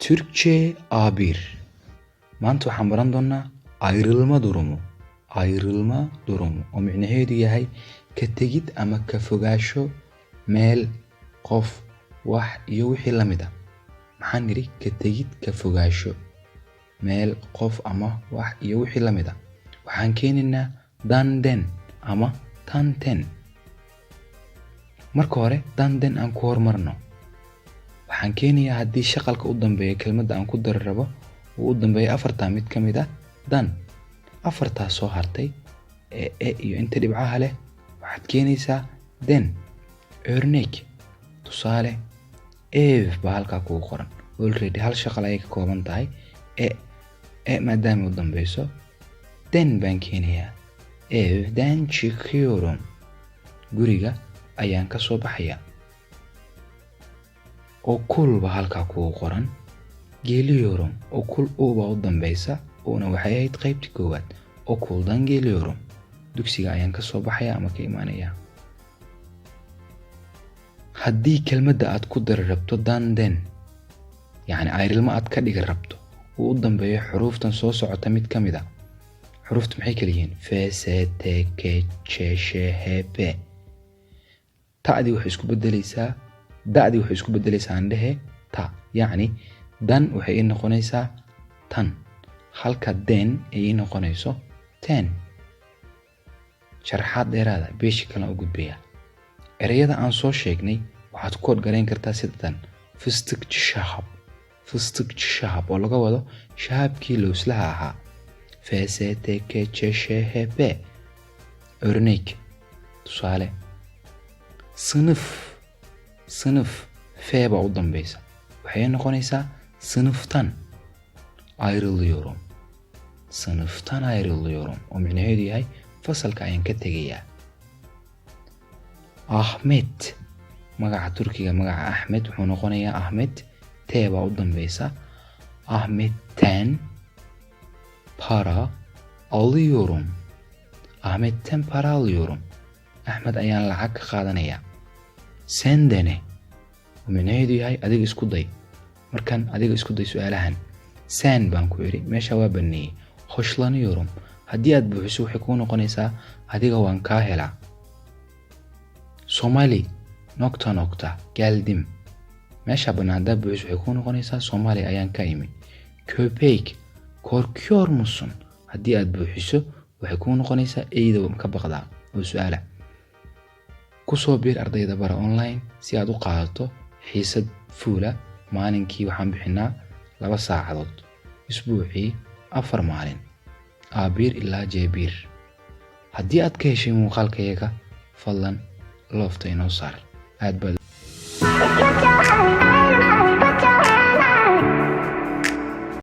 Türkçe A1. Maanta waxaan baran doonaa ayrılma durumu. Ayrılma durumu oo micnaheedu yahay ka tegid ama ka fogaansho meel, qof, wax iyo wixii la mid ah. Maxaan niri ka tegid, ka fogaansho meel, qof ama wax iyo wixii la mid ah. Waxaan keenaynaa danden ama tanten. Marka hore danden aan ku hormarno. Waxaan keenayaa haddii shaqalka u dambeeyo kelmadda aan ku dari rabo uu u dambeeyo afarta mid ka mid ah dan. Afartaas soo hartay ee iyo inta dhibcaha leh waxaad keenaysaa den. Örnek. Tusaale ev baa halkaa kugu qoran. Already hal shaqal ayay ka kooban tahay maadaama u dambeyso den baan keenayaa. Evden çıkıyorum. Guriga ayaan ka soo baxayaa. Okul baa halkaa kugu qoran. Geliyorum. Okul baa u dambeysa una waxay ahayd qaybtii koowaad. Okuldan geliyorum. Dugsiga ayaan ka soo baxayaa ama ka imaanayaa. Haddii kelmadda aad ku dari rabto danden, yacni ayrılma aad ka dhigi rabto uu u dambeeyo xuruuftan soo socota mid ka mid ah. Xuruufta maxay kala yihiin? F, S, T, K, Ç, Ş, H, P. Ta'dii waxay isku beddelaysaa andhehe ta. Yacni dan waxay ii noqonaysaa tan. Halka den ay ii noqonayso ten. Sharaxaad dheeraada beeshi kalena u gudbaya. Ereyada aan soo sheegnay waxaad ku horgarayn kartaa sida tan. Fıstıkçı şahap. Fıstıkçı şahap oo laga wado shahabkii lowslaha ahaa. F, S, T, K, Ç, Ş, H, P. Örnek. Tusaale. Sınıf. Sınıf. F baa u dambeysa. Waxay noqonaysaa sınıftan ayrılıyorum. Sınıftan ayrılıyorum. O micnaheedu yahay fasalka ayaan ka tegayaa. Ahmet. Magaca Turkiga magaca Ahmed wuxuu noqonayaa Ahmed. T baa u dambeysa. Ahmet'ten para alıyorum. Ahmet'ten para alıyorum. Ahmed ayaan lacag ka qaadanayaa. Sen de ne? O micnaheedu yahay adiga isku day. Markan adiga isku day su'aalahan. Sen baan ku iri meesha waa baneeyay. Hoşlanıyorum. Haddii aad buuxiso waxay kuu noqonaysaa adiga waan kaa helaa. Somali nokta nokta geldim. Meesha banaanada buuxiso waxay kuu noqonaysaa Somali ayaan ka imi. Köpek korkuyor musun? Haddii aad buuxiso waxay kuu noqonaysaa eyda ka baqdaa oo su'aala. Ku soo biir ardayda bara online si aad u qaadato xiisad fuula. Maalinkii waxaan bixinaa 2 saacadood. Isbuucii 4 maalin. A1 ilaa J1. Haddii aad ka heshay muuqaalkayaga fadlan loofta inoo saar. Aad baad